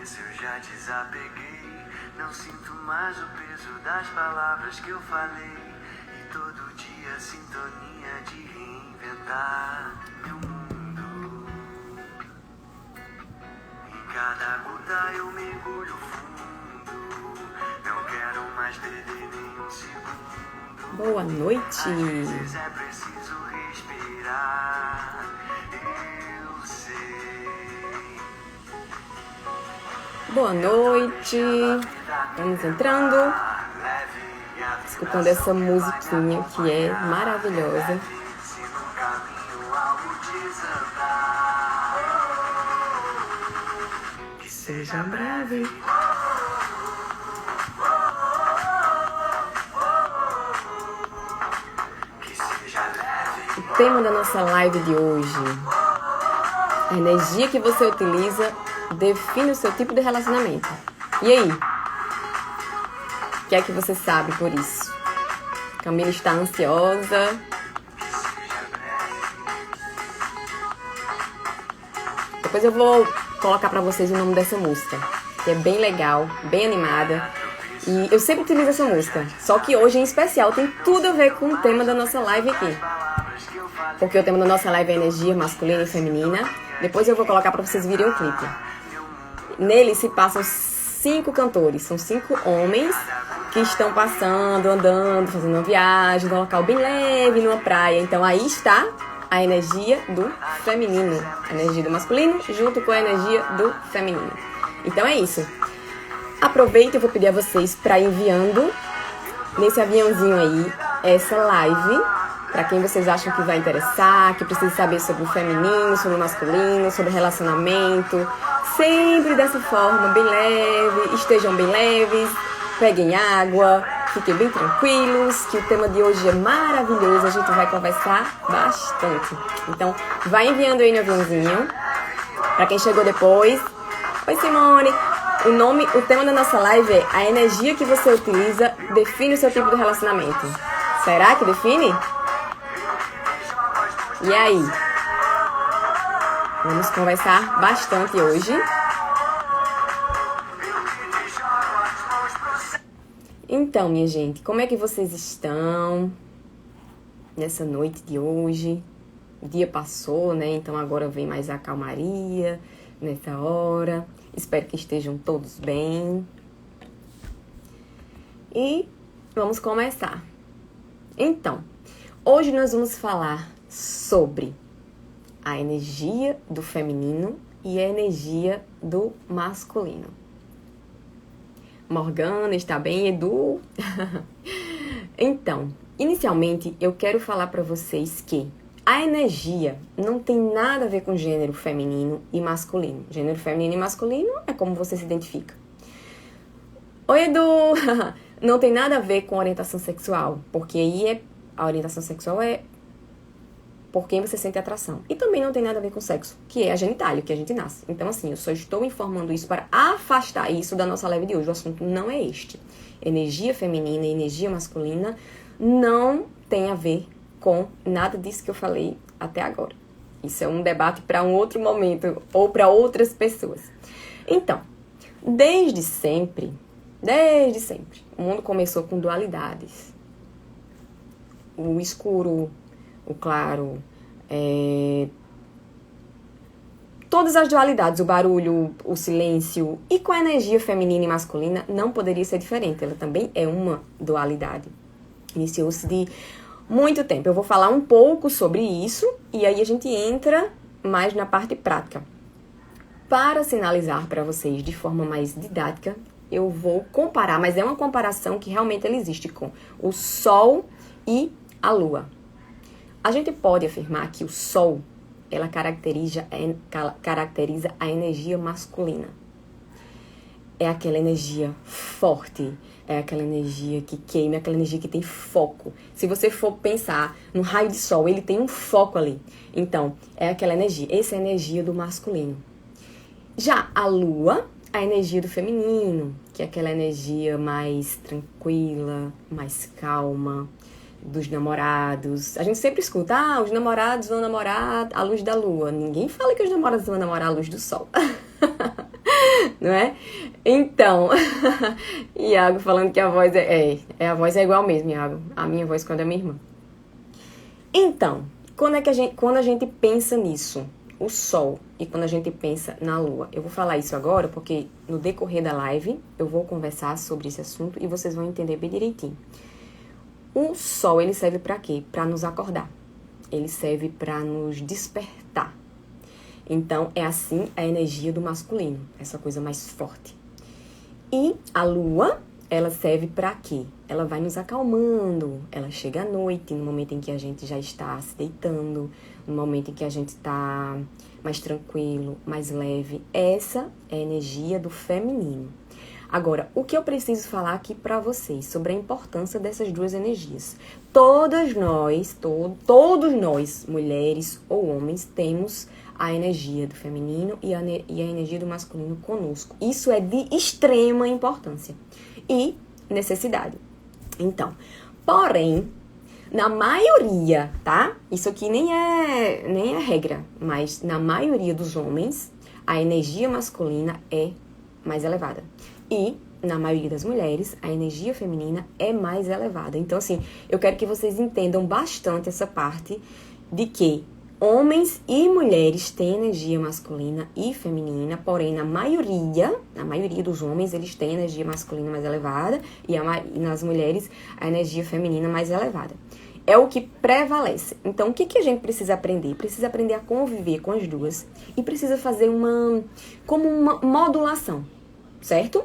cabeça eu já desapeguei. Não sinto mais o peso das palavras que eu falei. E todo dia a sintonia de reinventar meu mundo. Em cada gota eu mergulho fundo. Não quero mais perder nenhum segundo. Boa noite! Às vezes é preciso respirar. Eu sei. Boa noite! Estamos entrando, escutando essa musiquinha que é maravilhosa. Se no caminho algo desandar, que Seja breve. que seja leve. O tema da nossa live de hoje: a energia que você utiliza define o seu tipo de relacionamento. E aí? O que é que você sabe por isso? Camila está ansiosa. Depois eu vou colocar pra vocês o nome dessa música, que é bem legal, bem animada. E eu sempre utilizo essa música, só que hoje em especial tem tudo a ver com o tema da nossa live aqui. Porque o tema da nossa live é energia masculina e feminina. Depois eu vou colocar pra vocês verem o clipe. Nele se passam 5 cantores, são 5 homens que estão passando, andando, fazendo uma viagem num local bem leve, numa praia. Então aí está a energia do feminino, a energia do masculino junto com a energia do feminino. Então é isso. Aproveita, eu vou pedir a vocês para enviando nesse aviãozinho aí essa live para quem vocês acham que vai interessar, que precisa saber sobre o feminino, sobre o masculino, sobre relacionamento. Sempre dessa forma, bem leve, estejam bem leves, peguem água, fiquem bem tranquilos, que o tema de hoje é maravilhoso, a gente vai conversar bastante. Então, vai enviando aí no aviãozinho. Para quem chegou depois, oi Simone, o tema da nossa live é a energia que você utiliza define o seu tipo de relacionamento. Será que define? E aí? Vamos conversar bastante hoje. Então, minha gente, como é que vocês estão nessa noite de hoje? O dia passou, né? Então agora vem mais a calmaria nessa hora. Espero que estejam todos bem. E vamos começar. Então, hoje nós vamos falar sobre a energia do feminino e a energia do masculino. Morgana, está bem, Edu? Então, inicialmente eu quero falar para vocês que a energia não tem nada a ver com gênero feminino e masculino. Gênero feminino e masculino é como você se identifica. Oi, Edu! Não tem nada a ver com orientação sexual, porque aí a orientação sexual é por quem você sente atração. E também não tem nada a ver com sexo, que é a genitália, que a gente nasce. Então, assim, eu só estou informando isso para afastar isso da nossa live de hoje. O assunto não é este. Energia feminina e energia masculina não tem a ver com nada disso que eu falei até agora. Isso é um debate para um outro momento ou para outras pessoas. Então, desde sempre, o mundo começou com dualidades. O escuro, o claro, todas as dualidades, o barulho, o silêncio, e com a energia feminina e masculina não poderia ser diferente, ela também é uma dualidade. Iniciou-se de muito tempo. Eu vou falar um pouco sobre isso e aí a gente entra mais na parte prática. Para sinalizar para vocês de forma mais didática, eu vou comparar, mas é uma comparação que realmente ela existe com o Sol e a Lua. A gente pode afirmar que o Sol, ela caracteriza a energia masculina. É aquela energia forte, é aquela energia que queima, é aquela energia que tem foco. Se você for pensar no raio de sol, ele tem um foco ali. Então, é aquela energia. Essa é a energia do masculino. Já a Lua, a energia do feminino, que é aquela energia mais tranquila, mais calma, dos namorados. A gente sempre escuta, os namorados vão namorar à luz da lua. Ninguém fala que os namorados vão namorar à luz do sol. não é? Então, Iago falando que a voz a voz é igual mesmo, Iago. A minha voz quando é minha irmã. Então, quando a gente pensa nisso, o Sol, e quando a gente pensa na Lua, eu vou falar isso agora porque no decorrer da live eu vou conversar sobre esse assunto e vocês vão entender bem direitinho. O Sol, ele serve para quê? Para nos acordar. Ele serve para nos despertar. Então, é assim a energia do masculino, essa coisa mais forte. E a Lua, ela serve para quê? Ela vai nos acalmando, ela chega à noite, no momento em que a gente já está se deitando, no momento em que a gente está mais tranquilo, mais leve. Essa é a energia do feminino. Agora, o que eu preciso falar aqui para vocês sobre a importância dessas duas energias? Todos nós, mulheres ou homens, temos a energia do feminino e a energia do masculino conosco. Isso é de extrema importância e necessidade. Então, porém, na maioria, tá? Isso aqui nem é regra, mas na maioria dos homens, a energia masculina é mais elevada. E, na maioria das mulheres, a energia feminina é mais elevada. Então, assim, eu quero que vocês entendam bastante essa parte de que homens e mulheres têm energia masculina e feminina, porém, na maioria dos homens, eles têm energia masculina mais elevada e nas mulheres, a energia feminina mais elevada. É o que prevalece. Então, o que a gente precisa aprender? Precisa aprender a conviver com as duas e precisa fazer uma modulação, certo?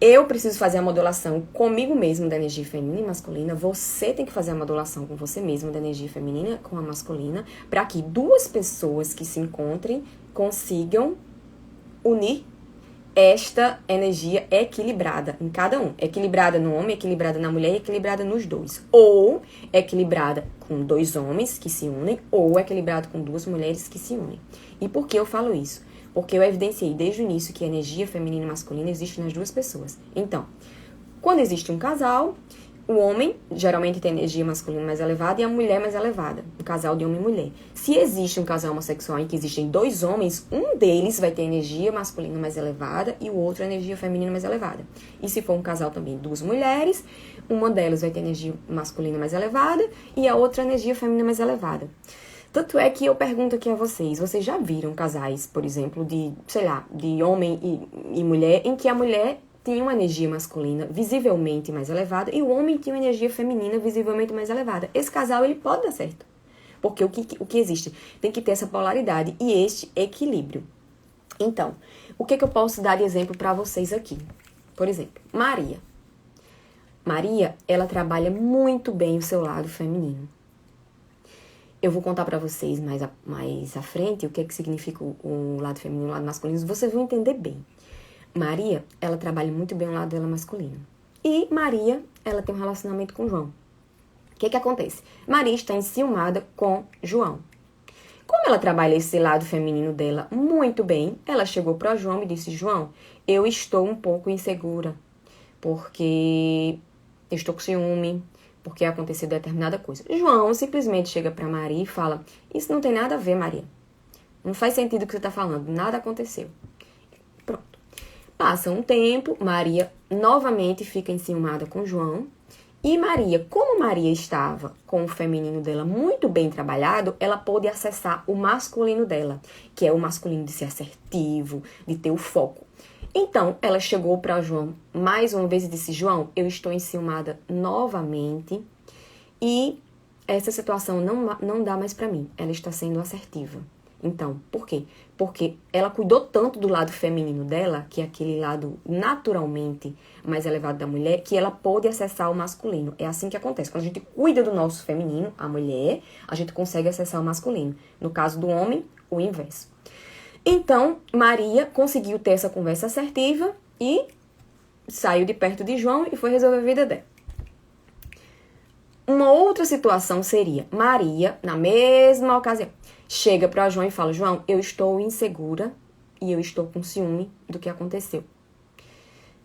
Eu preciso fazer a modulação comigo mesmo da energia feminina e masculina. Você tem que fazer a modulação com você mesmo da energia feminina com a masculina, para que duas pessoas que se encontrem consigam unir esta energia equilibrada em cada um. Equilibrada no homem, equilibrada na mulher e equilibrada nos dois. Ou equilibrada com dois homens que se unem, ou equilibrada com duas mulheres que se unem. E por que eu falo isso? Porque eu evidenciei desde o início que a energia feminina e masculina existe nas duas pessoas. Então, quando existe um casal, o homem geralmente tem energia masculina mais elevada e a mulher mais elevada. Um casal de homem e mulher. Se existe um casal homossexual em que existem dois homens, um deles vai ter energia masculina mais elevada e o outro energia feminina mais elevada. E se for um casal também de duas mulheres, uma delas vai ter energia masculina mais elevada e a outra energia feminina mais elevada. Tanto é que eu pergunto aqui a vocês já viram casais, por exemplo, de homem e mulher, em que a mulher tinha uma energia masculina visivelmente mais elevada e o homem tinha uma energia feminina visivelmente mais elevada. Esse casal, ele pode dar certo. Porque o que existe? Tem que ter essa polaridade e este equilíbrio. Então, o que eu posso dar de exemplo para vocês aqui? Por exemplo, Maria. Maria, ela trabalha muito bem o seu lado feminino. Eu vou contar pra vocês mais à frente o que significa o lado feminino e o lado masculino. Vocês vão entender bem. Maria, ela trabalha muito bem o lado dela masculino. E Maria, ela tem um relacionamento com João. O que acontece? Maria está enciumada com João. Como ela trabalha esse lado feminino dela muito bem, ela chegou para João e disse: João, eu estou um pouco insegura, porque eu estou com ciúme, porque aconteceu determinada coisa. João simplesmente chega para Maria e fala: isso não tem nada a ver, Maria. Não faz sentido o que você está falando, nada aconteceu. Pronto. Passa um tempo, Maria novamente fica enciumada com João. E Maria, como Maria estava com o feminino dela muito bem trabalhado, ela pôde acessar o masculino dela, que é o masculino de ser assertivo, de ter o foco. Então, ela chegou para João mais uma vez e disse: João, eu estou enciumada novamente e essa situação não dá mais para mim. Ela está sendo assertiva. Então, por quê? Porque ela cuidou tanto do lado feminino dela, que é aquele lado naturalmente mais elevado da mulher, que ela pôde acessar o masculino. É assim que acontece. Quando a gente cuida do nosso feminino, a mulher, a gente consegue acessar o masculino. No caso do homem, o inverso. Então, Maria conseguiu ter essa conversa assertiva e saiu de perto de João e foi resolver a vida dela. Uma outra situação seria Maria, na mesma ocasião, chega para João e fala: João, eu estou insegura e eu estou com ciúme do que aconteceu.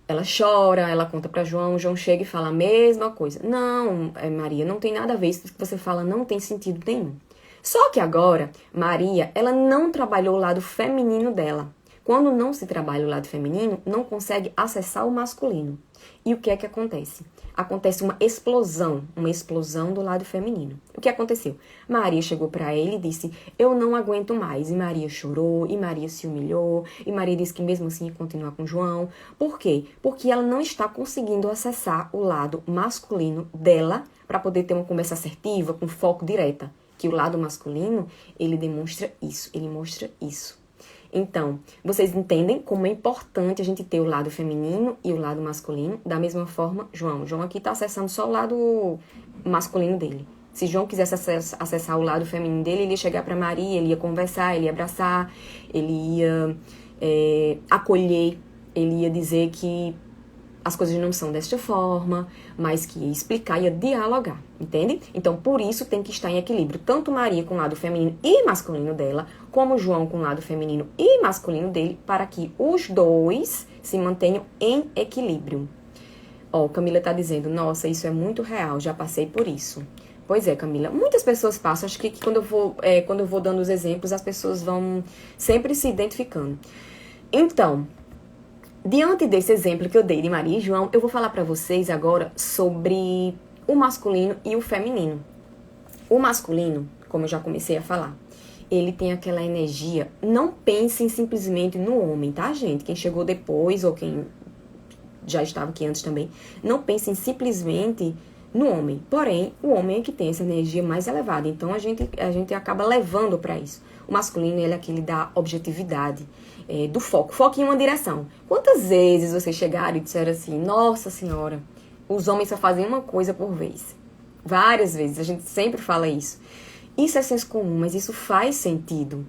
Ela chora, ela conta para João chega e fala a mesma coisa. Não, Maria, não tem nada a ver, isso que você fala não tem sentido nenhum. Só que agora, Maria, ela não trabalhou o lado feminino dela. Quando não se trabalha o lado feminino, não consegue acessar o masculino. E o que é que acontece? Acontece uma explosão do lado feminino. O que aconteceu? Maria chegou para ele e disse, eu não aguento mais. E Maria chorou, e Maria se humilhou, e Maria disse que mesmo assim ia continuar com João. Por quê? Porque ela não está conseguindo acessar o lado masculino dela para poder ter uma conversa assertiva, com foco direta. Que o lado masculino, ele demonstra isso, ele mostra isso. Então, vocês entendem como é importante a gente ter o lado feminino e o lado masculino? Da mesma forma, João aqui está acessando só o lado masculino dele. Se João quisesse acessar o lado feminino dele, ele ia chegar para Maria, ele ia conversar, ele ia abraçar, ele ia acolher, ele ia dizer que as coisas não são desta forma, mas que ia explicar, ia dialogar, entende? Então, por isso tem que estar em equilíbrio, tanto Maria com o lado feminino e masculino dela, como João com o lado feminino e masculino dele, para que os dois se mantenham em equilíbrio. Ó, Camila tá dizendo, nossa, isso é muito real, já passei por isso. Pois é, Camila, muitas pessoas passam, acho que quando eu vou dando os exemplos, as pessoas vão sempre se identificando. Então, diante desse exemplo que eu dei de Maria e João, eu vou falar para vocês agora sobre o masculino e o feminino. O masculino, como eu já comecei a falar, ele tem aquela energia, não pensem simplesmente no homem, tá, gente? Quem chegou depois ou quem já estava aqui antes também, não pensem simplesmente no homem. Porém, o homem é que tem essa energia mais elevada, então a gente acaba levando para isso. O masculino, ele é aquele da objetividade, do foco em uma direção. Quantas vezes vocês chegaram e disseram assim, nossa senhora, os homens só fazem uma coisa por vez? Várias vezes, a gente sempre fala isso. Isso é senso comum, mas isso faz sentido.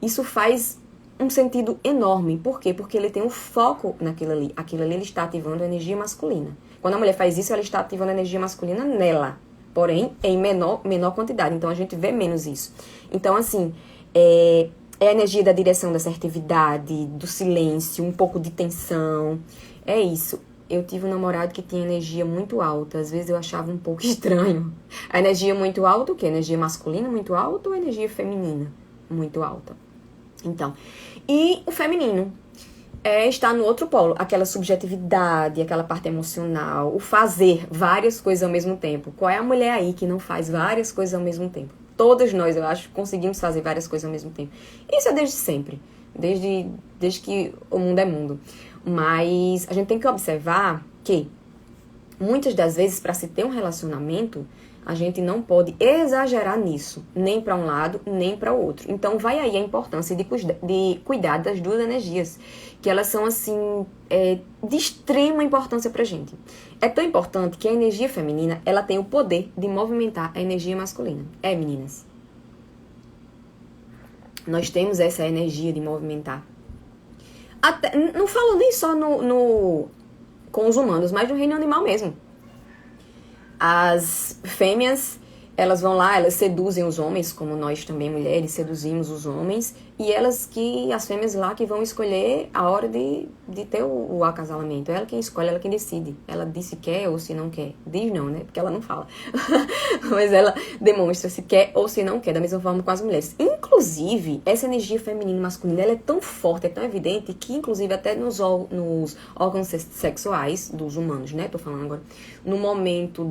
Isso faz um sentido enorme. Por quê? Porque ele tem um foco naquilo ali. Aquilo ali ele está ativando a energia masculina. Quando a mulher faz isso, ela está ativando a energia masculina nela. Porém, em menor quantidade. Então, a gente vê menos isso. Então, assim, é a energia da direção, da assertividade, do silêncio, um pouco de tensão. É isso. Eu tive um namorado que tinha energia muito alta. Às vezes eu achava um pouco estranho. A energia muito alta, o quê? Energia masculina muito alta ou energia feminina muito alta? Então, e o feminino está no outro polo. Aquela subjetividade, aquela parte emocional, o fazer várias coisas ao mesmo tempo. Qual é a mulher aí que não faz várias coisas ao mesmo tempo? Todas nós, eu acho, conseguimos fazer várias coisas ao mesmo tempo. Isso é desde sempre. Desde que o mundo é mundo. Mas a gente tem que observar que muitas das vezes, para se ter um relacionamento, a gente não pode exagerar nisso, nem para um lado, nem para o outro. Então, vai aí a importância de cuidar das duas energias, que elas são, assim, de extrema importância pra gente. É tão importante que a energia feminina, ela tem o poder de movimentar a energia masculina. Meninas? Nós temos essa energia de movimentar. Até, não falo nem só com os humanos, mas no reino animal mesmo. As fêmeas, elas vão lá, elas seduzem os homens, como nós também, mulheres, seduzimos os homens, e as fêmeas lá que vão escolher a hora de ter o acasalamento. Ela quem escolhe, ela quem decide. Ela diz se quer ou se não quer. Diz não, né? Porque ela não fala. Mas ela demonstra se quer ou se não quer, da mesma forma com as mulheres. Inclusive, essa energia feminina e masculina, ela é tão forte, é tão evidente, que inclusive até nos órgãos sexuais dos humanos, né? Tô falando agora. No momento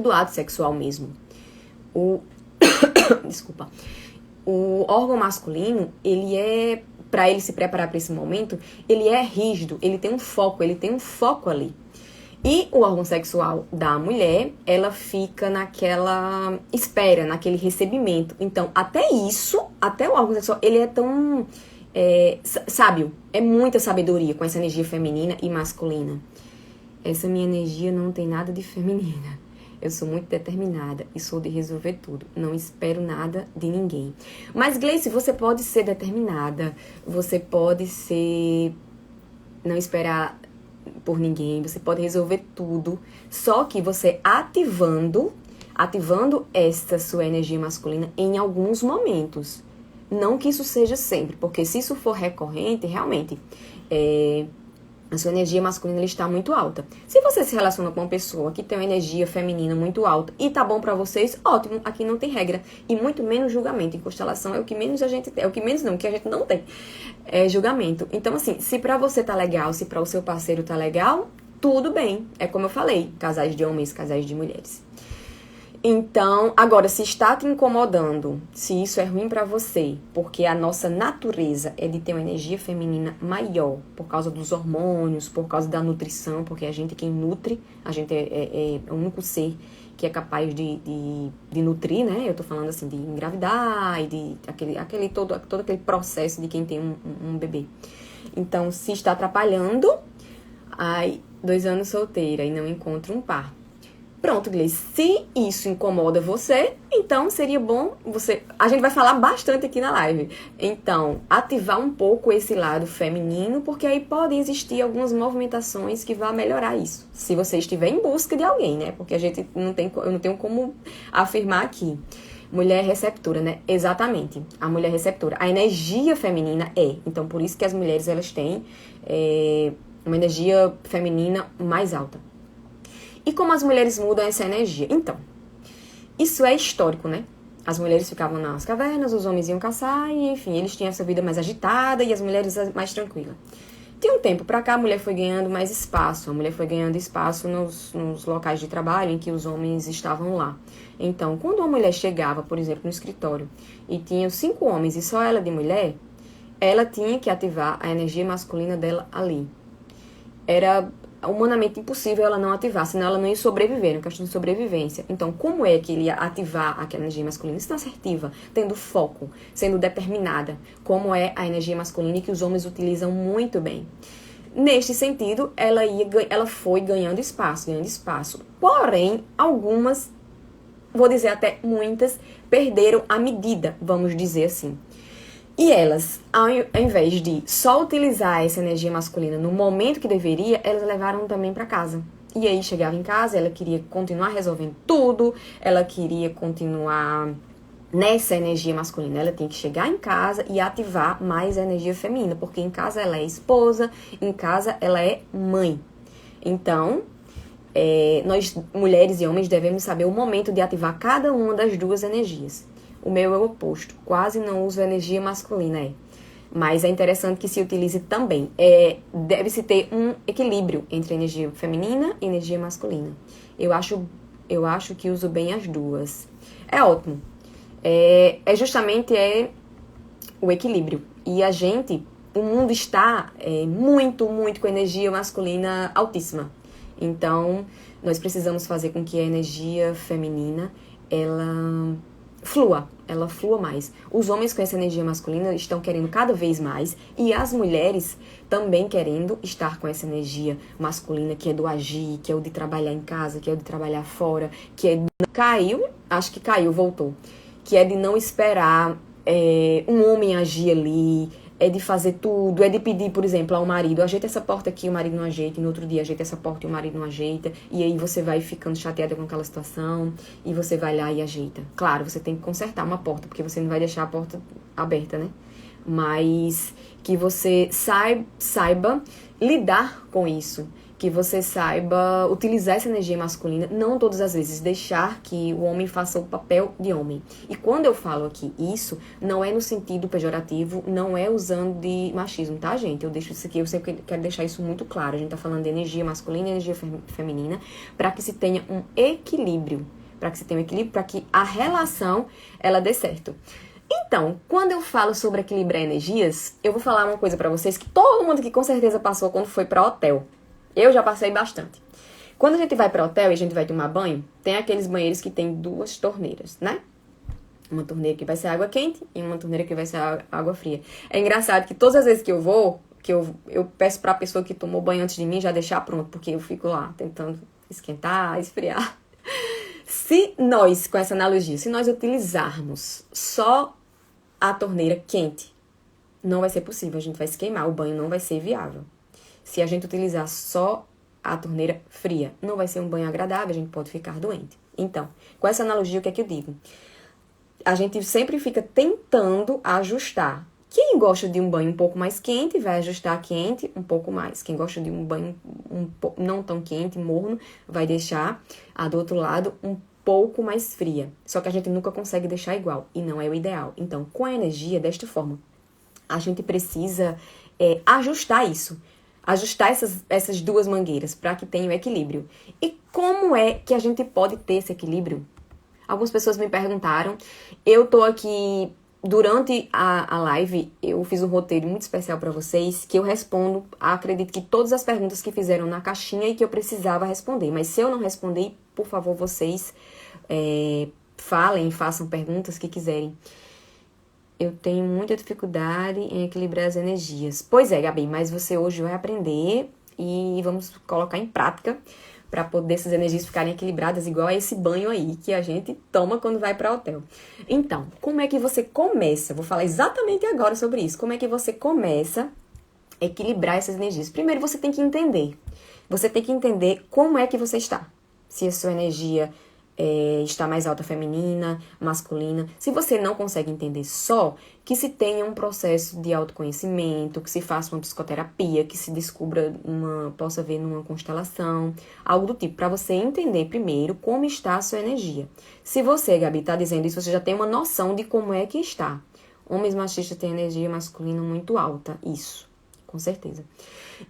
do ato sexual mesmo. Desculpa. O órgão masculino, para ele se preparar para esse momento, ele é rígido, ele tem um foco ali. E o órgão sexual da mulher, ela fica naquela espera, naquele recebimento. Então, até o órgão sexual, ele é tão sábio. É muita sabedoria com essa energia feminina e masculina. Essa minha energia não tem nada de feminina. Eu sou muito determinada e sou de resolver tudo. Não espero nada de ninguém. Mas, Gleice, você pode ser determinada. Você pode não esperar por ninguém. Você pode resolver tudo. Só que você ativando esta sua energia masculina em alguns momentos. Não que isso seja sempre. Porque se isso for recorrente, realmente, A sua energia masculina ela está muito alta. Se você se relaciona com uma pessoa que tem uma energia feminina muito alta e tá bom pra vocês, ótimo, aqui não tem regra. E muito menos julgamento. Em constelação é o que menos a gente tem. É o que menos não, que a gente não tem. É julgamento. Então, assim, se pra você tá legal, se pra o seu parceiro tá legal, tudo bem. É como eu falei, casais de homens, casais de mulheres. Então, agora, se está te incomodando, se isso é ruim pra você, porque a nossa natureza é de ter uma energia feminina maior, por causa dos hormônios, por causa da nutrição, porque a gente é quem nutre, a gente é o único ser que é capaz de nutrir, né? Eu tô falando assim, de engravidar e de todo aquele processo de quem tem um bebê. Então, se está atrapalhando, 2 anos solteira e não encontra um par. Pronto, Gleice, se isso incomoda você, então seria bom você... A gente vai falar bastante aqui na live. Então, ativar um pouco esse lado feminino, porque aí podem existir algumas movimentações que vão melhorar isso. Se você estiver em busca de alguém, né? Porque eu não tenho como afirmar aqui. Mulher receptora, né? Exatamente. A mulher receptora. A energia feminina é. Então, por isso que as mulheres, elas têm uma energia feminina mais alta. E como as mulheres mudam essa energia? Então, isso é histórico, né? As mulheres ficavam nas cavernas, os homens iam caçar e, enfim, eles tinham essa vida mais agitada e as mulheres mais tranquilas. De um tempo pra cá, a mulher foi ganhando mais espaço. A mulher foi ganhando espaço nos locais de trabalho em que os homens estavam lá. Então, quando uma mulher chegava, por exemplo, no escritório e tinha 5 homens e só ela de mulher, ela tinha que ativar a energia masculina dela ali. Era humanamente impossível ela não ativar, senão ela não ia sobreviver, uma questão de sobrevivência. Então, como é que ele ia ativar aquela energia masculina? Sendo assertiva, tendo foco, sendo determinada, como é a energia masculina que os homens utilizam muito bem. Neste sentido, ela foi ganhando espaço. Porém, algumas, vou dizer até muitas, perderam a medida, vamos dizer assim. E elas, ao invés de só utilizar essa energia masculina no momento que deveria, elas levaram também para casa. E aí chegava em casa, ela queria continuar resolvendo tudo, ela queria continuar nessa energia masculina. Ela tinha que chegar em casa e ativar mais a energia feminina, porque em casa ela é esposa, em casa ela é mãe. Então, nós, mulheres e homens, devemos saber o momento de ativar cada uma das duas energias. O meu é o oposto. Quase não uso energia masculina, Mas é interessante que se utilize também. Deve-se ter um equilíbrio entre energia feminina e energia masculina. Eu acho que uso bem as duas. É ótimo. Justamente o equilíbrio. E o mundo está muito, muito com energia masculina altíssima. Então, nós precisamos fazer com que a energia feminina, ela flua mais. Os homens com essa energia masculina estão querendo cada vez mais e as mulheres também querendo estar com essa energia masculina, que é do agir, que é o de trabalhar em casa, que é o de trabalhar fora, que é de... voltou. Que é de não esperar um homem agir ali, é de fazer tudo, é de pedir, por exemplo, ao marido, ajeita essa porta aqui, o marido não ajeita, e no outro dia ajeita essa porta e o marido não ajeita, e aí você vai ficando chateada com aquela situação, e você vai lá e ajeita. Claro, você tem que consertar uma porta, porque você não vai deixar a porta aberta, né? Mas que você saiba lidar com isso, que você saiba utilizar essa energia masculina, não todas as vezes deixar que o homem faça o papel de homem. E quando eu falo aqui isso, não é no sentido pejorativo, não é usando de machismo, tá, gente? Eu deixo isso aqui, eu sempre quero deixar isso muito claro. A gente tá falando de energia masculina e energia feminina, para que se tenha um equilíbrio, para que a relação, ela dê certo. Então, quando eu falo sobre equilibrar energias, eu vou falar uma coisa pra vocês que todo mundo aqui com certeza passou quando foi pra hotel. Eu já passei bastante. Quando a gente vai para hotel e a gente vai tomar banho, tem aqueles banheiros que tem 2 torneiras, né? Uma torneira que vai ser água quente e uma torneira que vai ser água fria. É engraçado que todas as vezes que eu vou, eu peço pra pessoa que tomou banho antes de mim já deixar pronto, porque eu fico lá tentando esquentar, esfriar. Com essa analogia, se nós utilizarmos só a torneira quente, não vai ser possível, a gente vai se queimar, o banho não vai ser viável. Se a gente utilizar só a torneira fria, não vai ser um banho agradável, a gente pode ficar doente. Então, com essa analogia, o que é que eu digo? A gente sempre fica tentando ajustar Quem gosta de um banho um pouco mais quente, vai ajustar quente um pouco mais. Quem gosta de um banho não tão quente, morno, vai deixar a do outro lado um pouco mais fria. Só que a gente nunca consegue deixar igual, e não é o ideal. Então, com a energia, desta forma, a gente precisa ajustar isso. Ajustar essas duas mangueiras para que tenha o equilíbrio. E como é que a gente pode ter esse equilíbrio? Algumas pessoas me perguntaram. Eu tô aqui, durante a live, eu fiz um roteiro muito especial para vocês, que eu respondo, acredito que todas as perguntas que fizeram na caixinha e que eu precisava responder. Mas se eu não responder, por favor, vocês falem, façam perguntas que quiserem. Eu tenho muita dificuldade em equilibrar as energias. Pois é, Gabi, mas você hoje vai aprender e vamos colocar em prática para poder essas energias ficarem equilibradas, igual a esse banho aí que a gente toma quando vai para hotel. Então, como é que você começa? Vou falar exatamente agora sobre isso. Como é que você começa a equilibrar essas energias? Primeiro, você tem que entender. Você tem que entender como é que você está. Se a sua energia está mais alta feminina, masculina. Se você não consegue entender só, que se tenha um processo de autoconhecimento, que se faça uma psicoterapia, que se descubra possa ver numa constelação, algo do tipo, para você entender primeiro como está a sua energia. Se você, Gabi, está dizendo isso, você já tem uma noção de como é que está. Homens machistas têm energia masculina muito alta, isso, com certeza.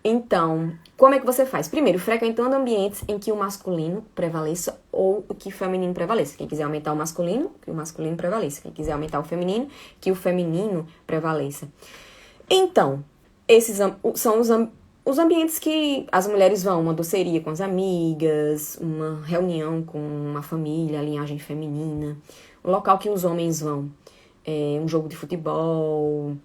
Então, como é que você faz? Primeiro, frequentando ambientes em que o masculino prevaleça ou que o feminino prevaleça. Quem quiser aumentar o masculino, que o masculino prevaleça. Quem quiser aumentar o feminino, que o feminino prevaleça. Então, esses são os ambientes que as mulheres vão. Uma doceria com as amigas, uma reunião com uma família, a linhagem feminina. O local que os homens vão. Um jogo de futebol,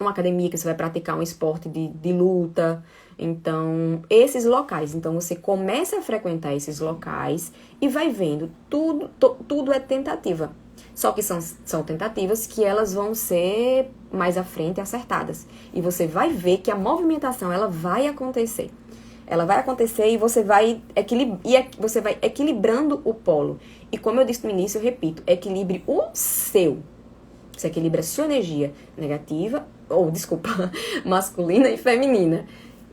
uma academia que você vai praticar um esporte de luta. Então, esses locais. Então, você começa a frequentar esses locais e vai vendo. Tudo é tentativa. Só que são tentativas que elas vão ser mais à frente acertadas. E você vai ver que a movimentação, ela vai acontecer. Ela vai acontecer e você vai equilibrando o polo. E como eu disse no início, eu repito, equilibre o seu. Você equilibra a sua energia negativa, masculina e feminina.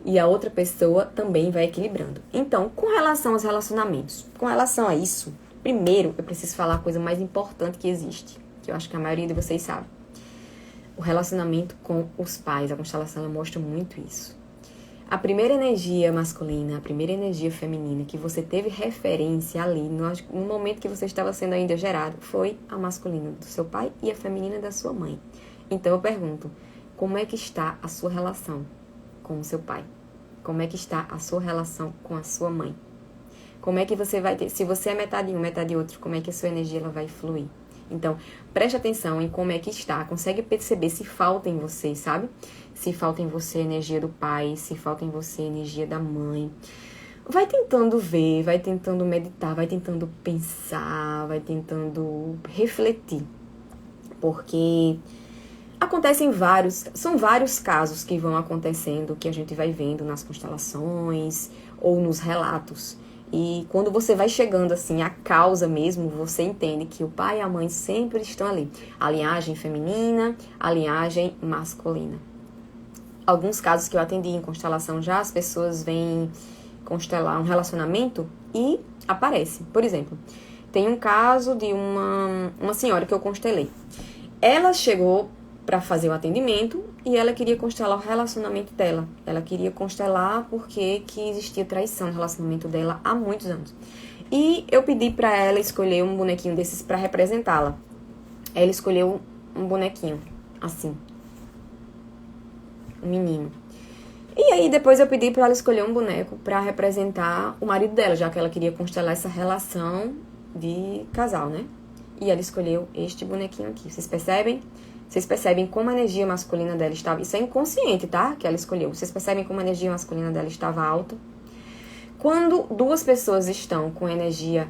E a outra pessoa também vai equilibrando. Então, com relação aos relacionamentos, com relação a isso, primeiro eu preciso falar a coisa mais importante que existe, que eu acho que a maioria de vocês sabe. O relacionamento com os pais, a constelação ela mostra muito isso. A primeira energia masculina, a primeira energia feminina que você teve referência ali, no momento que você estava sendo ainda gerado, foi a masculina do seu pai e a feminina da sua mãe. Então eu pergunto, como é que está a sua relação com o seu pai? Como é que está a sua relação com a sua mãe? Como é que você vai ter, se você é metade um, metade outro, como é que a sua energia ela vai fluir? Então, preste atenção em como é que está. Consegue perceber se falta em você, sabe? Se falta em você a energia do pai, se falta em você a energia da mãe. Vai tentando ver, vai tentando meditar, vai tentando pensar, vai tentando refletir. Porque são vários casos que vão acontecendo, que a gente vai vendo nas constelações ou nos relatos. E quando você vai chegando assim à causa mesmo, você entende que o pai e a mãe sempre estão ali. A linhagem feminina, a linhagem masculina. Alguns casos que eu atendi em constelação já, as pessoas vêm constelar um relacionamento e aparece. Por exemplo, tem um caso de uma senhora que eu constelei. Ela chegou para fazer o atendimento e ela queria constelar o relacionamento dela. Ela queria constelar porque que existia traição no relacionamento dela há muitos anos. E eu pedi para ela escolher um bonequinho desses para representá-la. Ela escolheu um bonequinho, assim, um menino. E aí depois eu pedi para ela escolher um boneco para representar o marido dela, já que ela queria constelar essa relação de casal, né? E ela escolheu este bonequinho aqui. Vocês percebem? Vocês percebem como a energia masculina dela estava... Isso é inconsciente, tá? Que ela escolheu. Vocês percebem como a energia masculina dela estava alta? Quando duas pessoas estão com energia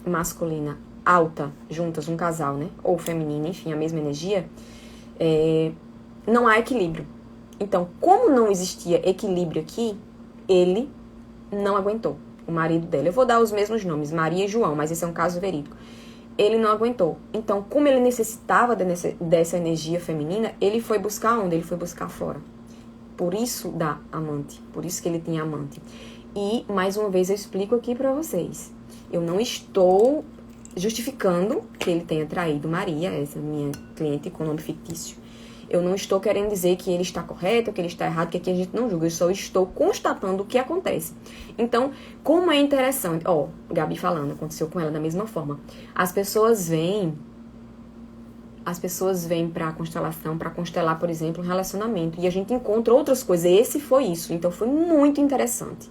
masculina alta, juntas, um casal, né? Ou feminina, enfim, a mesma energia, não há equilíbrio. Então, como não existia equilíbrio aqui, ele não aguentou. O marido dela. Eu vou dar os mesmos nomes, Maria e João, mas esse é um caso verídico. ele não aguentou. Então, como ele necessitava dessa energia feminina, ele foi buscar onde? Ele foi buscar fora. Por isso da amante. Por isso que ele tinha amante. E, mais uma vez, eu explico aqui pra vocês. Eu não estou justificando que ele tenha traído Maria, essa minha cliente com nome fictício. Eu não estou querendo dizer que ele está correto, que ele está errado, que aqui a gente não julga. Eu só estou constatando o que acontece. Então, como é interessante... Ó, Gabi falando, aconteceu com ela da mesma forma. As pessoas vêm pra constelação, pra constelar, por exemplo, um relacionamento. E a gente encontra outras coisas. Esse foi isso. Então, foi muito interessante.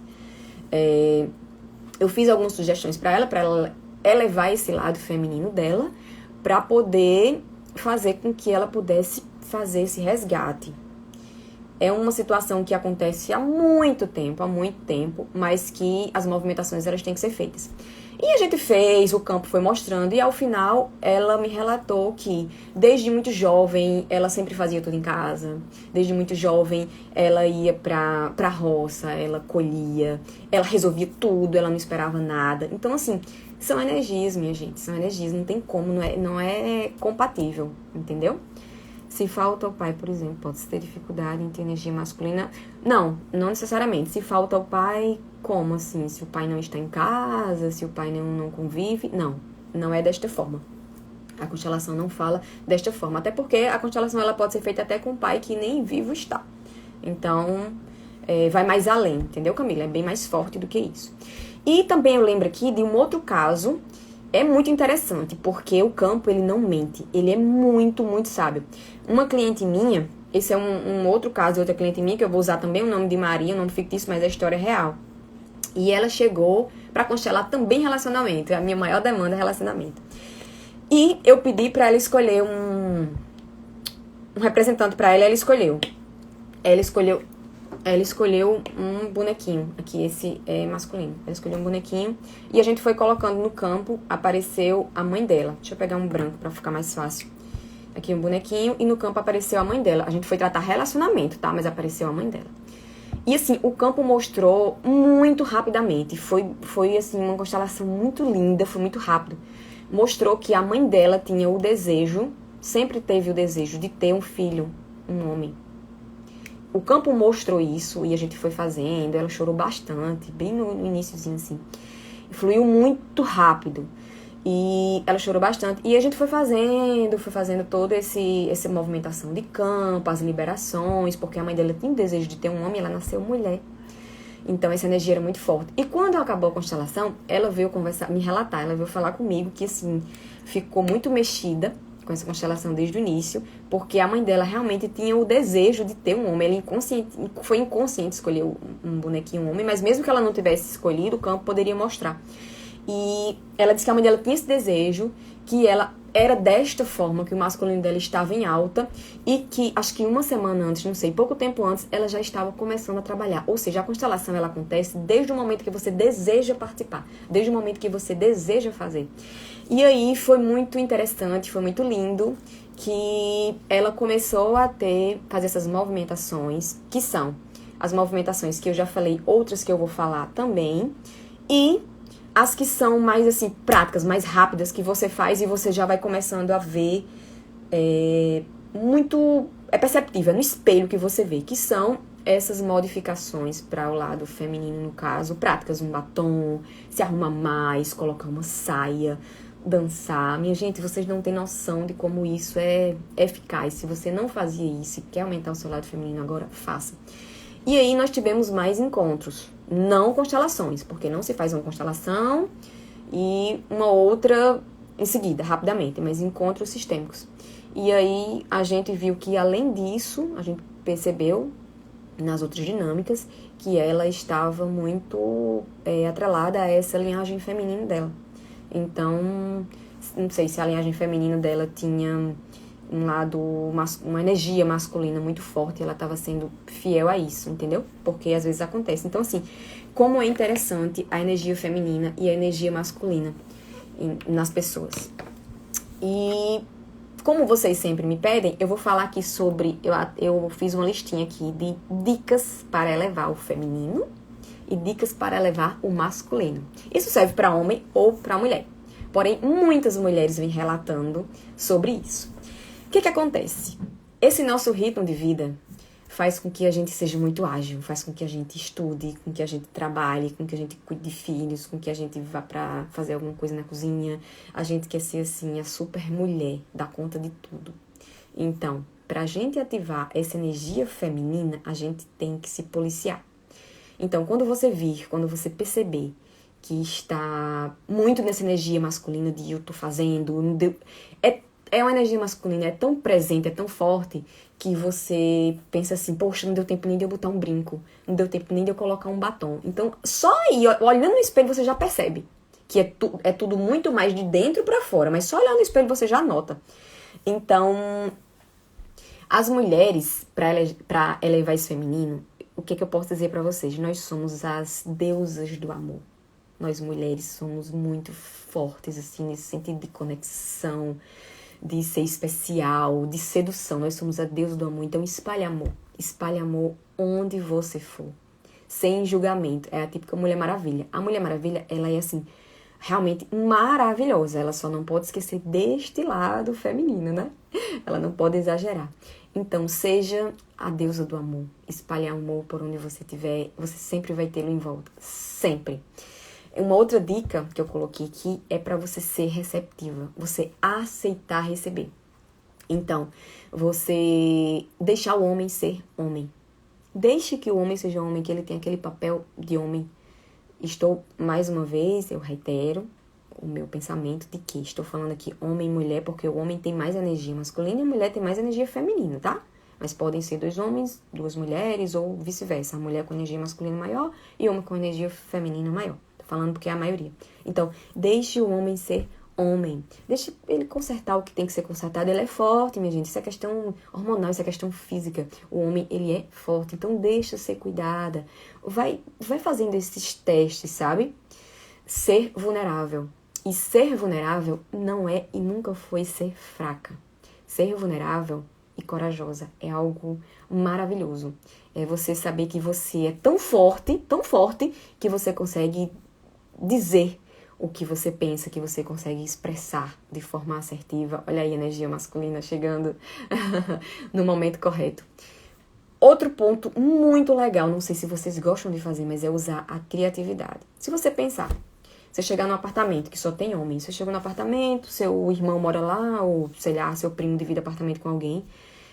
Eu fiz algumas sugestões pra ela elevar esse lado feminino dela, pra poder fazer com que ela pudesse fazer esse resgate. É uma situação que acontece há muito tempo, mas que as movimentações elas têm que ser feitas. E a gente fez, o campo foi mostrando, e ao final ela me relatou que desde muito jovem ela sempre fazia tudo em casa. Desde muito jovem ela ia pra roça, ela colhia, ela resolvia tudo, ela não esperava nada. Então assim, são energias, minha gente, são energias, não tem como, não é compatível, entendeu? Se falta o pai, por exemplo, pode ter dificuldade em ter energia masculina. Não necessariamente. Se falta o pai, como assim? Se o pai não está em casa, se o pai não convive. Não é desta forma. A constelação não fala desta forma. Até porque a constelação ela pode ser feita até com o pai que nem vivo está. Então, vai mais além, entendeu, Camila? É bem mais forte do que isso. E também eu lembro aqui de um outro caso. É muito interessante, porque o campo, ele não mente. Ele é muito, muito sábio. Uma cliente minha, esse é um outro caso de outra cliente minha, que eu vou usar também o nome de Maria, um nome fictício, mas a história é real. E ela chegou pra constelar também relacionamento. A minha maior demanda é relacionamento. E eu pedi pra ela escolher um representante pra ela, ela escolheu. Ela escolheu um bonequinho. Aqui, esse é masculino. Ela escolheu um bonequinho. E a gente foi colocando no campo. Apareceu a mãe dela. Deixa eu pegar um branco pra ficar mais fácil. Aqui um bonequinho. E no campo apareceu a mãe dela. A gente foi tratar relacionamento, tá? Mas apareceu a mãe dela. E assim, o campo mostrou muito rapidamente. Foi assim, uma constelação muito linda. Foi muito rápido. Mostrou que a mãe dela tinha o desejo. Sempre teve o desejo de ter um filho. Um homem. O campo mostrou isso e a gente foi fazendo, ela chorou bastante, bem no iniciozinho assim. Fluiu muito rápido e ela chorou bastante. E a gente foi fazendo toda essa movimentação de campo, as liberações, porque a mãe dela tinha o desejo de ter um homem, ela nasceu mulher. Então essa energia era muito forte. E quando acabou a constelação, ela veio conversar, me relatar, ela veio falar comigo que assim, ficou muito mexida com essa constelação desde o início, porque a mãe dela realmente tinha o desejo de ter um homem. Ela foi inconsciente escolher um bonequinho, um homem, mas mesmo que ela não tivesse escolhido, o campo poderia mostrar. E ela disse que a mãe dela tinha esse desejo, que ela era desta forma, que o masculino dela estava em alta, e que, acho que uma semana antes, não sei, pouco tempo antes, ela já estava começando a trabalhar. Ou seja, a constelação, ela acontece desde o momento que você deseja participar, desde o momento que você deseja fazer. E aí foi muito interessante, foi muito lindo, que ela começou a fazer essas movimentações, que são as movimentações que eu já falei, outras que eu vou falar também, e as que são mais assim, práticas, mais rápidas, que você faz e você já vai começando a ver, é perceptível, é no espelho que você vê, que são essas modificações para o lado feminino, no caso, práticas, um batom, se arrumar mais, colocar uma saia, dançar. Minha gente, vocês não têm noção de como isso é eficaz. Se você não fazia isso e quer aumentar o seu lado feminino agora, faça. E aí nós tivemos mais encontros, não constelações, porque não se faz uma constelação e uma outra em seguida, rapidamente, mas encontros sistêmicos. E aí a gente viu que, além disso, a gente percebeu nas outras dinâmicas que ela estava muito atrelada a essa linhagem feminina dela. Então, não sei se a linhagem feminina dela tinha um lado, uma energia masculina muito forte, ela estava sendo fiel a isso, entendeu? Porque às vezes acontece. Então, assim, como é interessante a energia feminina e a energia masculina nas pessoas. E como vocês sempre me pedem, eu vou falar aqui sobre, eu fiz uma listinha aqui de dicas para elevar o feminino e dicas para elevar o masculino. Isso serve para homem ou para mulher. Porém, muitas mulheres vêm relatando sobre isso. O que acontece? Esse nosso ritmo de vida faz com que a gente seja muito ágil, faz com que a gente estude, com que a gente trabalhe, com que a gente cuide de filhos, com que a gente vá pra fazer alguma coisa na cozinha. A gente quer ser, assim, a super mulher, dar conta de tudo. Então, pra gente ativar essa energia feminina, a gente tem que se policiar. Então, quando você perceber que está muito nessa energia masculina de eu tô fazendo, não deu, é uma energia masculina, é tão presente, é tão forte, que você pensa assim, poxa, não deu tempo nem de eu botar um brinco, não deu tempo nem de eu colocar um batom. Então, só aí, olhando no espelho, você já percebe que é tudo muito mais de dentro pra fora, mas só olhando no espelho você já nota. Então, as mulheres, pra elevar esse feminino, o que eu posso dizer pra vocês? Nós somos as deusas do amor. Nós mulheres somos muito fortes, assim, nesse sentido de conexão, de ser especial, de sedução. Nós somos a deusa do amor. Então, espalhe amor. Espalhe amor onde você for. Sem julgamento. É a típica Mulher Maravilha. A Mulher Maravilha, ela é, assim, realmente maravilhosa. Ela só não pode esquecer deste lado feminino, né? Ela não pode exagerar. Então, seja a deusa do amor. Espalhe amor por onde você estiver. Você sempre vai tê-lo em volta. Sempre. Uma outra dica que eu coloquei aqui é para você ser receptiva, você aceitar receber. Então, você deixar o homem ser homem. Deixe que o homem seja homem, que ele tenha aquele papel de homem. Mais uma vez, eu reitero o meu pensamento de que estou falando aqui homem e mulher, porque o homem tem mais energia masculina e a mulher tem mais energia feminina, tá? Mas podem ser 2 homens, 2 mulheres ou vice-versa. A mulher com energia masculina maior e o homem com energia feminina maior. Falando porque é a maioria. Então, deixe o homem ser homem. Deixe ele consertar o que tem que ser consertado. Ele é forte, minha gente. Isso é questão hormonal, isso é questão física. O homem, ele é forte. Então, deixa ser cuidada. Vai fazendo esses testes, sabe? Ser vulnerável. E ser vulnerável não é e nunca foi ser fraca. Ser vulnerável e corajosa é algo maravilhoso. É você saber que você é tão forte, que você consegue dizer o que você pensa, que você consegue expressar de forma assertiva. Olha aí a energia masculina chegando no momento correto. Outro ponto muito legal, não sei se vocês gostam de fazer, mas é usar a criatividade. Se você pensar, você chegar num apartamento que só tem homens, você chegou no apartamento, seu irmão mora lá, ou sei lá, seu primo divide apartamento com alguém,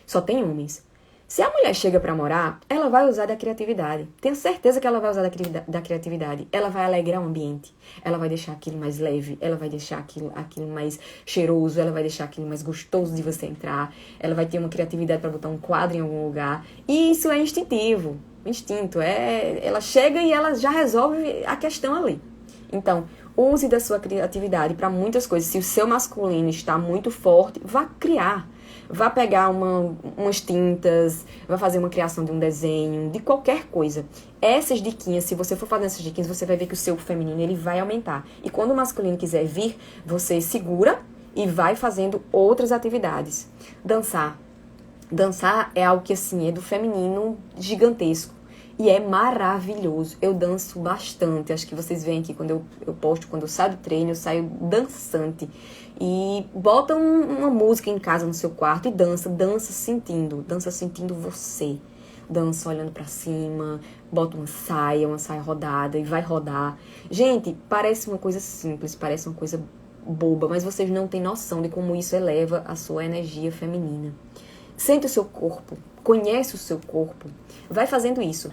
só tem homens. Se a mulher chega pra morar, ela vai usar da criatividade. Tenho certeza que ela vai usar da criatividade. Ela vai alegrar o ambiente. Ela vai deixar aquilo mais leve. Ela vai deixar aquilo mais cheiroso. Ela vai deixar aquilo mais gostoso de você entrar. Ela vai ter uma criatividade pra botar um quadro em algum lugar. E isso é instintivo. Instinto. Ela chega e ela já resolve a questão ali. Então, use da sua criatividade pra muitas coisas. Se o seu masculino está muito forte, vá criar. Vá pegar umas tintas, vá fazer uma criação de um desenho, de qualquer coisa. Essas diquinhas, se você for fazendo essas diquinhas, você vai ver que o seu feminino ele vai aumentar. E quando o masculino quiser vir, você segura e vai fazendo outras atividades. Dançar. Dançar é algo que, assim, é do feminino gigantesco. E é maravilhoso. Eu danço bastante. Acho que vocês veem aqui quando eu posto, quando eu saio do treino, eu saio dançante. E bota uma música em casa no seu quarto e dança sentindo você. Dança olhando pra cima, bota uma saia rodada e vai rodar. Gente, parece uma coisa simples, parece uma coisa boba, mas vocês não têm noção de como isso eleva a sua energia feminina. Sente o seu corpo, conhece o seu corpo, vai fazendo isso,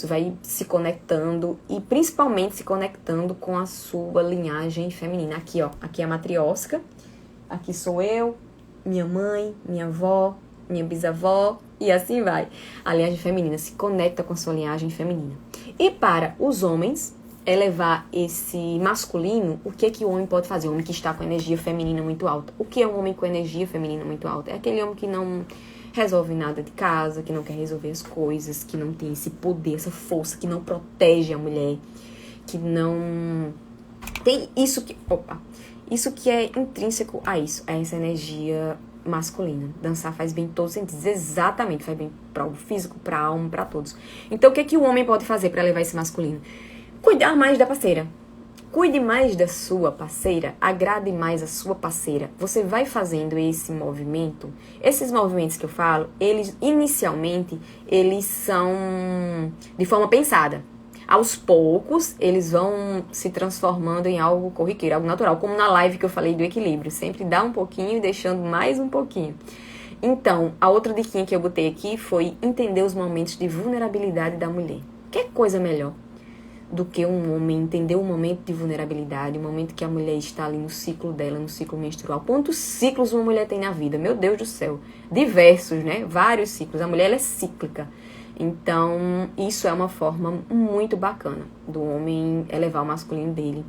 vai se conectando e principalmente se conectando com a sua linhagem feminina. Aqui, ó, aqui é a matriosca, aqui sou eu, minha mãe, minha avó, minha bisavó e assim vai. A linhagem feminina se conecta com a sua linhagem feminina. E para os homens elevar esse masculino, o que é que o homem pode fazer? O homem que está com energia feminina muito alta. O que é um homem com energia feminina muito alta? É aquele homem que não resolve nada de casa, que não quer resolver as coisas, que não tem esse poder, essa força, que não protege a mulher, que não tem isso que é intrínseco a isso, a essa energia masculina. Dançar faz bem em todos os sentidos, exatamente, faz bem para o físico, para a alma, para todos. Então o que é que o homem pode fazer para levar esse masculino? Cuidar mais da parceira. Cuide mais da sua parceira, agrade mais a sua parceira. Você vai fazendo esse movimento. Esses movimentos que eu falo, eles inicialmente, eles são de forma pensada. Aos poucos, eles vão se transformando em algo corriqueiro, algo natural. Como na live que eu falei do equilíbrio. Sempre dá um pouquinho e deixando mais um pouquinho. Então, a outra diquinha que eu botei aqui foi entender os momentos de vulnerabilidade da mulher. Que coisa melhor do que um homem entender o momento de vulnerabilidade, o momento que a mulher está ali no ciclo dela, no ciclo menstrual. Quantos ciclos uma mulher tem na vida? Meu Deus do céu. Diversos, né? Vários ciclos. A mulher, ela é cíclica. Então, isso é uma forma muito bacana do homem elevar o masculino dele.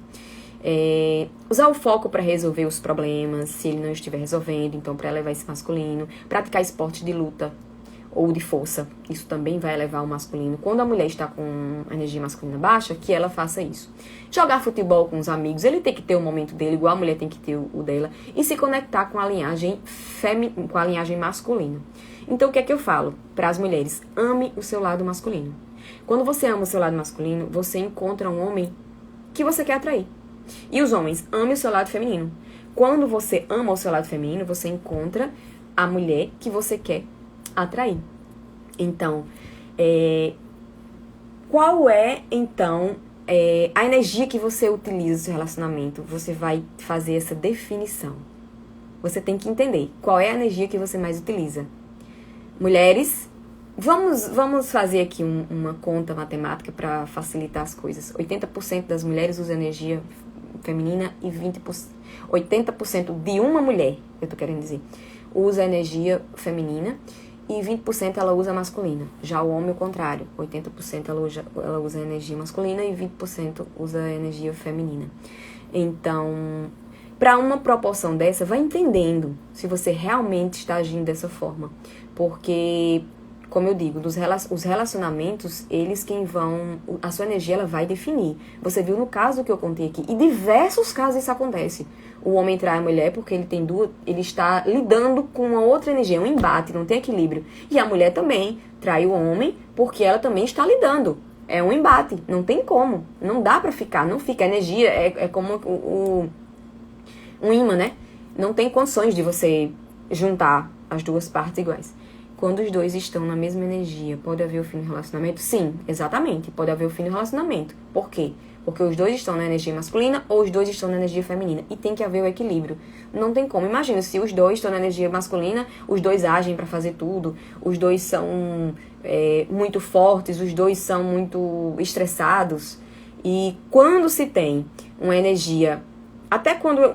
Usar o foco para resolver os problemas, se ele não estiver resolvendo, então para elevar esse masculino. Praticar esporte de luta ou de força, isso também vai elevar o masculino. Quando a mulher está com a energia masculina baixa, que ela faça isso. Jogar futebol com os amigos, ele tem que ter o momento dele, igual a mulher tem que ter o dela. E se conectar com a linhagem com a linhagem masculina. Então, o que é que eu falo para as mulheres? Ame o seu lado masculino. Quando você ama o seu lado masculino, você encontra um homem que você quer atrair. E os homens, ame o seu lado feminino. Quando você ama o seu lado feminino, você encontra a mulher que você quer atrair. Então, qual é, então, a energia que você utiliza no seu relacionamento? Você vai fazer essa definição. Você tem que entender qual é a energia que você mais utiliza. Mulheres, vamos fazer aqui uma conta matemática para facilitar as coisas. 80% das mulheres usam energia feminina e 80% de uma mulher, eu tô querendo dizer, usa energia feminina e 20% ela usa masculina. Já o homem, o contrário, 80% ela usa energia masculina e 20% usa energia feminina. Então, para uma proporção dessa, vai entendendo se você realmente está agindo dessa forma. Porque, como eu digo, os relacionamentos, eles quem vão... A sua energia, ela vai definir. Você viu no caso que eu contei aqui, e diversos casos isso acontece. O homem trai a mulher porque ele está lidando com uma outra energia, um embate, não tem equilíbrio. E a mulher também trai o homem porque ela também está lidando. É um embate, não tem como. Não dá pra ficar, não fica. A energia é como um imã, né? Não tem condições de você juntar as duas partes iguais. Quando os dois estão na mesma energia, pode haver o fim do relacionamento? Sim, exatamente, pode haver o fim do relacionamento. Por quê? Porque os dois estão na energia masculina ou os dois estão na energia feminina. E tem que haver o equilíbrio. Não tem como. Imagina, se os dois estão na energia masculina, os dois agem para fazer tudo, os dois são muito fortes, os dois são muito estressados. E quando se tem uma energia, até quando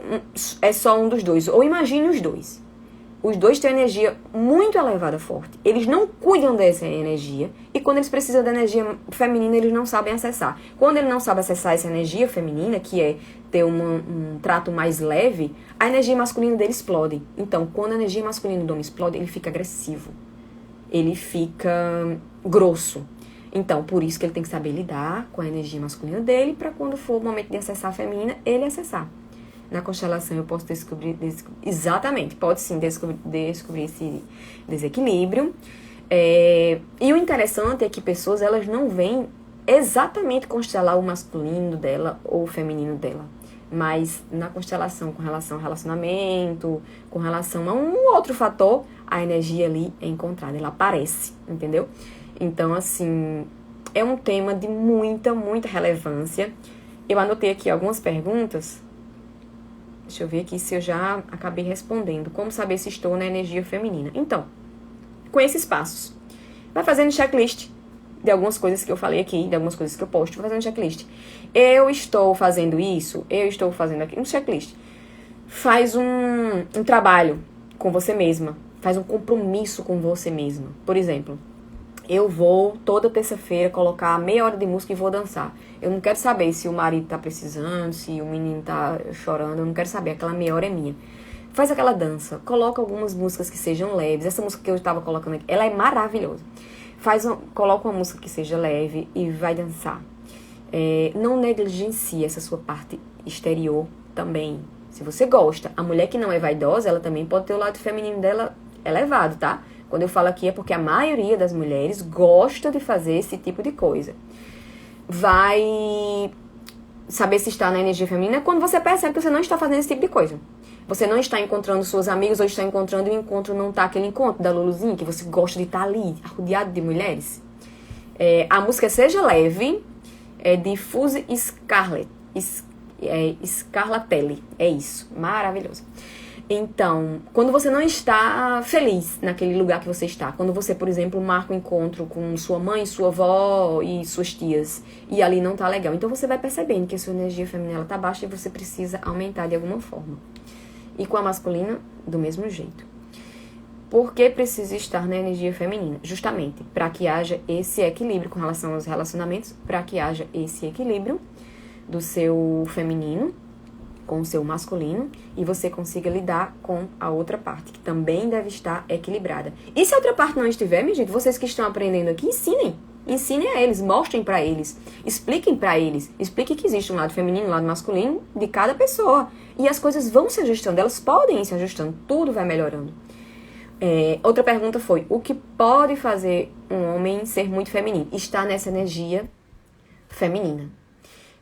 é só um dos dois, ou imagine os dois. Os dois têm energia muito elevada, forte. Eles não cuidam dessa energia. E quando eles precisam da energia feminina, eles não sabem acessar. Quando ele não sabe acessar essa energia feminina, que é ter um trato mais leve, a energia masculina dele explode. Então, quando a energia masculina do homem explode, ele fica agressivo. Ele fica grosso. Então, por isso que ele tem que saber lidar com a energia masculina dele, para quando for o momento de acessar a feminina, ele acessar. Na constelação eu posso descobrir exatamente, pode sim descobrir esse desequilíbrio. E o interessante é que pessoas, elas não veem exatamente constelar o masculino dela ou o feminino dela. Mas na constelação, com relação ao relacionamento, com relação a um outro fator, a energia ali é encontrada, ela aparece, entendeu? Então, assim, é um tema de muita, muita relevância. Eu anotei aqui algumas perguntas. Deixa eu ver aqui se eu já acabei respondendo. Como saber se estou na energia feminina? Então, com esses passos, vai fazendo checklist de algumas coisas que eu falei aqui, de algumas coisas que eu posto, vai fazendo checklist. Eu estou fazendo isso, eu estou fazendo aquilo, um checklist. Faz um trabalho com você mesma, faz um compromisso com você mesma. Por exemplo, eu vou toda terça-feira colocar meia hora de música e vou dançar. Eu não quero saber se o marido tá precisando, se o menino tá chorando, eu não quero saber, aquela meia hora é minha. Faz aquela dança, coloca algumas músicas que sejam leves. Essa música que eu estava colocando aqui, ela é maravilhosa. Coloca uma música que seja leve e vai dançar. Não negligencie essa sua parte exterior também. Se você gosta, a mulher que não é vaidosa, ela também pode ter o lado feminino dela elevado, tá? Quando eu falo aqui é porque a maioria das mulheres gosta de fazer esse tipo de coisa. Vai saber se está na energia feminina é quando você percebe que você não está fazendo esse tipo de coisa. Você não está encontrando suas amigas ou está encontrando e o encontro não está aquele encontro da Luluzinha, que você gosta de estar ali, rodeado de mulheres. A música Seja Leve é de Fuse Scarlatelli. É isso, maravilhoso. Então, quando você não está feliz naquele lugar que você está, quando você, por exemplo, marca um encontro com sua mãe, sua avó e suas tias, e ali não tá legal, então você vai percebendo que a sua energia feminina tá baixa e você precisa aumentar de alguma forma. E com a masculina, do mesmo jeito. Por que precisa estar na energia feminina? Justamente para que haja esse equilíbrio com relação aos relacionamentos, para que haja esse equilíbrio do seu feminino com o seu masculino e você consiga lidar com a outra parte, que também deve estar equilibrada. E se a outra parte não estiver, minha gente, vocês que estão aprendendo aqui, ensinem. Ensinem a eles, mostrem para eles, expliquem para eles, expliquem que existe um lado feminino e um lado masculino de cada pessoa. E as coisas vão se ajustando, elas podem ir se ajustando, tudo vai melhorando. Outra pergunta foi, o que pode fazer um homem ser muito feminino? Estar nessa energia feminina.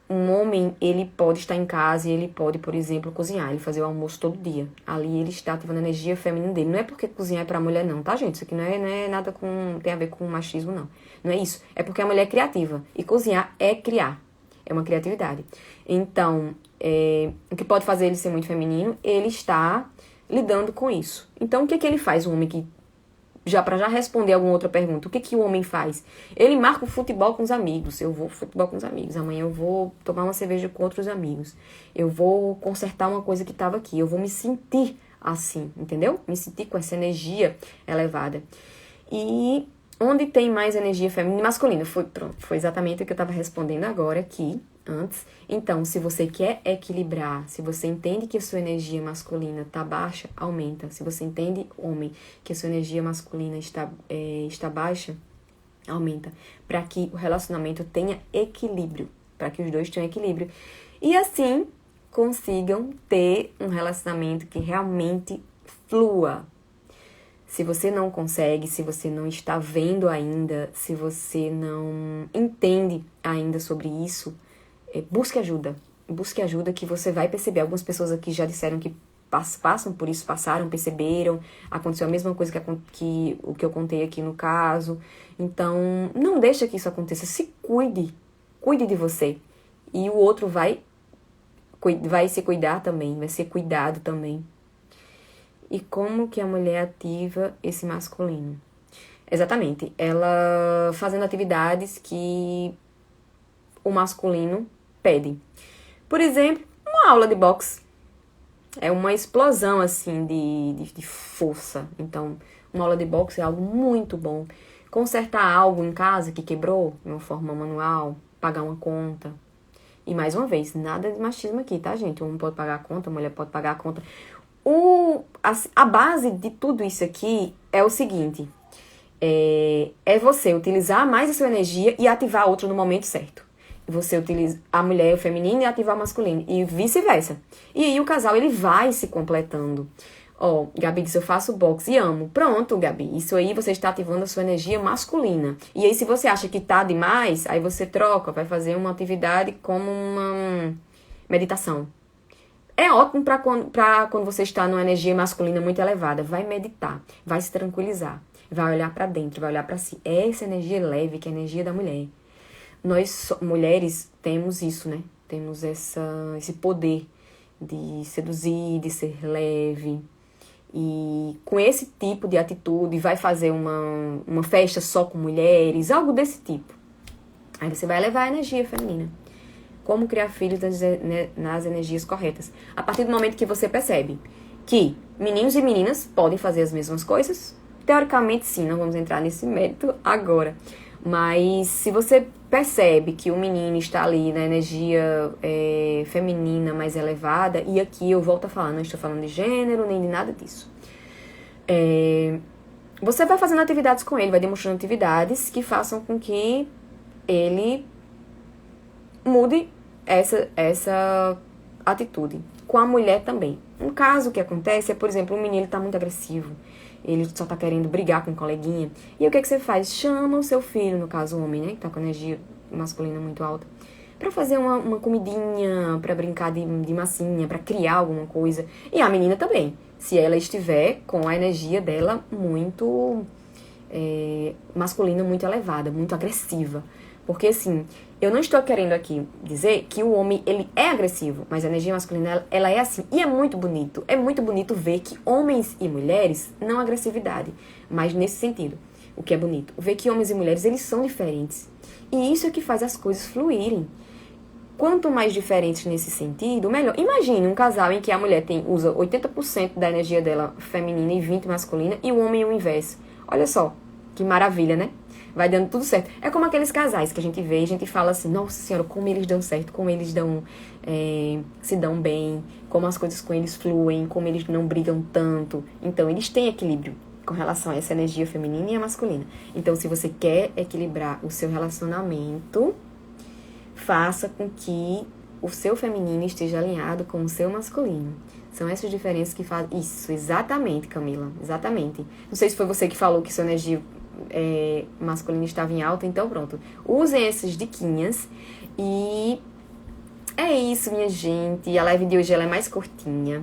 Um homem, ele pode estar em casa e ele pode, por exemplo, cozinhar, ele fazer o almoço todo dia. Ali ele está ativando a energia feminina dele. Não é porque cozinhar é pra mulher não, tá, gente? Isso aqui não é nada tem a ver com machismo, não. Não é isso. É porque a mulher é criativa. E cozinhar é criar. É uma criatividade. Então, o que pode fazer ele ser muito feminino, ele está lidando com isso. Então, o que ele faz, o homem que... Para já responder alguma outra pergunta, o que o homem faz? Ele marca o futebol com os amigos. Eu vou futebol com os amigos. Amanhã eu vou tomar uma cerveja com outros amigos. Eu vou consertar uma coisa que estava aqui. Eu vou me sentir assim, entendeu? Me sentir com essa energia elevada. E onde tem mais energia feminina e masculina? Foi exatamente o que eu estava respondendo agora aqui, antes. Então, se você quer equilibrar, se você entende que a sua energia masculina está baixa, aumenta. Se você entende, homem, que a sua energia masculina está baixa, aumenta. Para que o relacionamento tenha equilíbrio. Para que os dois tenham equilíbrio. E assim, consigam ter um relacionamento que realmente flua. Se você não consegue, se você não está vendo ainda, se você não entende ainda sobre isso, busque ajuda. Busque ajuda que você vai perceber. Algumas pessoas aqui já disseram que passam por isso, passaram, perceberam. Aconteceu a mesma coisa que o que eu contei aqui no caso. Então, não deixa que isso aconteça. Se cuide. Cuide de você. E o outro vai se cuidar também. Vai ser cuidado também. E como que a mulher ativa esse masculino? Exatamente. Ela fazendo atividades que o masculino pede. Por exemplo, uma aula de boxe. É uma explosão, assim, de força. Então, uma aula de boxe é algo muito bom. Consertar algo em casa que quebrou, de uma forma manual, pagar uma conta. E, mais uma vez, nada de machismo aqui, tá, gente? Um pode pagar a conta, a mulher pode pagar a conta. A base de tudo isso aqui é o seguinte. É você utilizar mais a sua energia e ativar a outra no momento certo. Você utiliza a mulher, o feminino, e ativar o masculino. E vice-versa. E aí o casal, ele vai se completando. Gabi disse, eu faço boxe e amo. Pronto, Gabi. Isso aí você está ativando a sua energia masculina. E aí se você acha que tá demais, aí você troca, vai fazer uma atividade como uma meditação. É ótimo para quando você está numa energia masculina muito elevada. Vai meditar, vai se tranquilizar, vai olhar para dentro, vai olhar para si. É essa energia leve, que é a energia da mulher. Nós, mulheres, temos isso, né? Temos esse poder de seduzir, de ser leve. E com esse tipo de atitude, vai fazer uma festa só com mulheres, algo desse tipo. Aí você vai elevar a energia feminina. Como criar filhos nas energias corretas. A partir do momento que você percebe que meninos e meninas podem fazer as mesmas coisas, teoricamente sim, não vamos entrar nesse mérito agora. Mas se você percebe que o menino está ali na energia feminina mais elevada, e aqui eu volto a falar, não estou falando de gênero, nem de nada disso. Você vai fazendo atividades com ele, vai demonstrando atividades que façam com que ele mude essa atitude. Com a mulher também. Um caso que acontece é, por exemplo, um menino está muito agressivo. Ele só tá querendo brigar com um coleguinha. E o que você faz? Chama o seu filho, no caso o homem, né? Que tá com a energia masculina muito alta. pra fazer uma comidinha, pra brincar de massinha, pra criar alguma coisa. E a menina também, se ela estiver com a energia dela muito masculina, muito elevada, muito agressiva. Porque assim, eu não estou querendo aqui dizer que o homem, ele é agressivo, mas a energia masculina, ela é assim. E é muito bonito ver que homens e mulheres, não agressividade, mas nesse sentido, o que é bonito, ver que homens e mulheres, eles são diferentes. E isso é que faz as coisas fluírem. Quanto mais diferentes nesse sentido, melhor. Imagine um casal em que a mulher usa 80% da energia dela feminina e 20% masculina, e o homem é o inverso. Olha só, que maravilha, né? Vai dando tudo certo. É como aqueles casais que a gente vê e a gente fala assim, nossa senhora, como eles dão certo, como eles se dão bem, como as coisas com eles fluem, como eles não brigam tanto. Então, eles têm equilíbrio com relação a essa energia feminina e a masculina. Então, se você quer equilibrar o seu relacionamento, faça com que o seu feminino esteja alinhado com o seu masculino. São essas diferenças que fazem... Isso, exatamente, Camila, exatamente. Não sei se foi você que falou que sua energia masculina estava em alta, então pronto. Usem essas diquinhas e é isso, minha gente. A live de hoje ela é mais curtinha.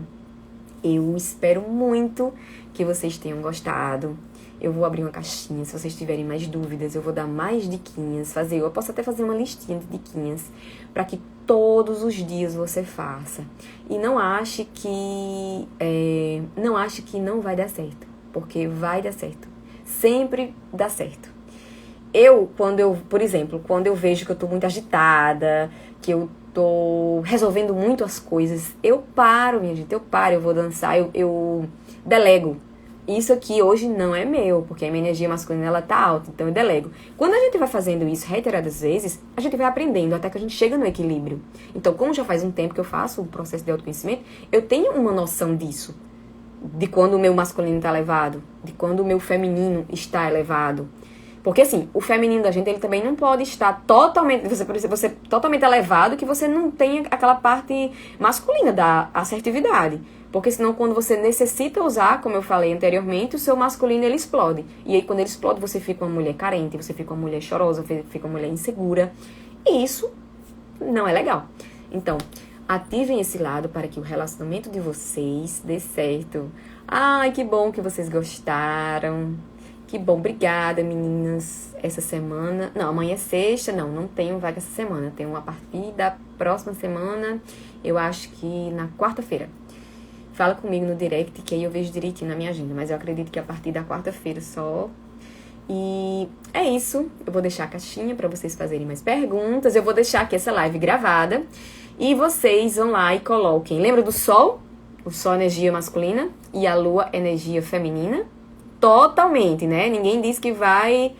Eu espero muito que vocês tenham gostado. Eu vou abrir uma caixinha, se vocês tiverem mais dúvidas, eu vou dar mais diquinhas, eu posso até fazer uma listinha de diquinhas para que todos os dias você faça. E não ache que não vai dar certo, porque vai dar certo. Sempre dá certo. Por exemplo, quando eu vejo que eu tô muito agitada, que eu tô resolvendo muito as coisas, eu paro, minha gente, eu vou dançar, eu delego. Isso aqui hoje não é meu, porque a minha energia masculina ela tá alta, então eu delego. Quando a gente vai fazendo isso reiteradas vezes, a gente vai aprendendo até que a gente chega no equilíbrio. Então, como já faz um tempo que eu faço o processo de autoconhecimento, eu tenho uma noção disso. De quando o meu masculino está elevado, de quando o meu feminino está elevado. Porque assim, o feminino da gente, ele também não pode estar totalmente, você totalmente elevado, que você não tenha aquela parte masculina da assertividade. Porque senão quando você necessita usar, como eu falei anteriormente, o seu masculino ele explode. E aí quando ele explode, você fica uma mulher carente, você fica uma mulher chorosa, você fica uma mulher insegura. E isso não é legal. Então, ativem esse lado para que o relacionamento de vocês dê certo. Ai, que bom que vocês gostaram. Que bom, obrigada, meninas. Essa semana... Não, amanhã é sexta. Não tenho vaga essa semana. Tenho a partir da próxima semana, eu acho que na quarta-feira. Fala comigo no direct, que aí eu vejo direitinho na minha agenda. Mas eu acredito que a partir da quarta-feira só. E é isso. Eu vou deixar a caixinha para vocês fazerem mais perguntas. Eu vou deixar aqui essa live gravada. E vocês vão lá e coloquem. Lembra do Sol? O Sol é energia masculina e a Lua é energia feminina. Totalmente, né? Ninguém diz que vai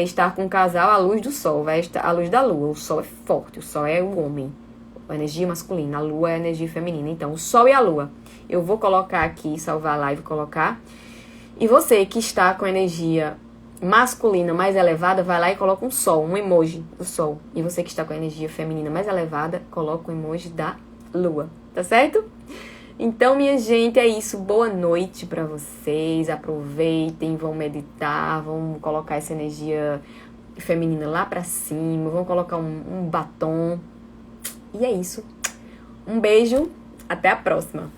estar com o casal à luz do Sol. Vai estar à luz da Lua. O Sol é forte, o Sol é o homem. A energia masculina, a Lua é a energia feminina. Então, o Sol e a Lua. Eu vou colocar aqui, salvar a live e colocar. E você que está com a energia masculina mais elevada, vai lá e coloca um sol, um emoji do sol. E você que está com a energia feminina mais elevada, coloca o emoji da lua, tá certo? Então, minha gente, é isso. Boa noite pra vocês. Aproveitem, vão meditar, vão colocar essa energia feminina lá pra cima, vão colocar um batom. E é isso. Um beijo, até a próxima.